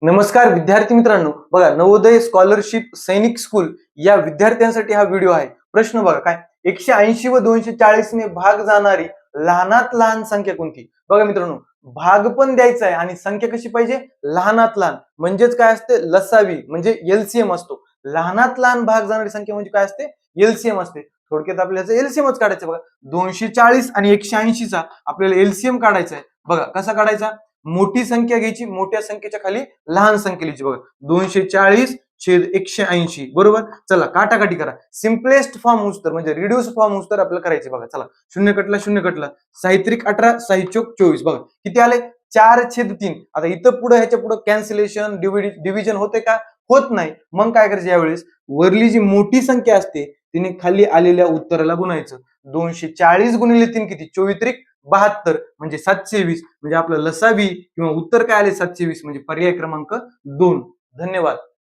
नमस्कार विद्यार्थी मित्रांनो, बघा नवोदय स्कॉलरशिप सैनिक स्कूल या विद्यार्थ्यांसाठी हा व्हिडिओ आहे. प्रश्न बघा काय 180 व 240 ने भाग जाणारी लहानात लहान संख्या कोणती? बघा मित्रांनो, भाग पण द्यायचा आहे आणि संख्या कशी पाहिजे? लहानात लहान. म्हणजेच काय असते? लसावी म्हणजे एलसीएम असतो. लहानात लहान भाग जाणारी संख्या म्हणजे काय असते? एलसीएम असते. थोडक्यात आपल्याला एलसीएमच काढायचं. बघा 240 आणि 180 चा आपल्याला एलसीएम काढायचा आहे. बघा कसा काढायचा? मोठी संख्या घ्यायची, मोठ्या संख्येच्या खाली लहान संख्या लिहायची. बघा 240 छेद 180 बरोबर. चला काटाकाटी करा. सिम्पलेस्ट फॉर्म उत्तर म्हणजे रिड्यूस फॉर्म उत्तर आपल्याला करायचे. बघा चला, शून्य कटला शून्य कटला, साहित्रिक 18 साहिचोक 24. बघा किती आले? 4/3. आता इथं पुढे ह्याच्या पुढे कॅन्सलेशन डिव्हिजन होते का? होत नाही. मग काय करायचं? यावेळेस वरली जी मोठी संख्या असते तिने खाली आलेल्या उत्तराला गुणायचं. 240 गुणिले 3 किती? 24×72 म्हणजे 720. म्हणजे आपलं लसावी किंवा उत्तर काय आले? 720 म्हणजे पर्याय क्रमांक 2. धन्यवाद.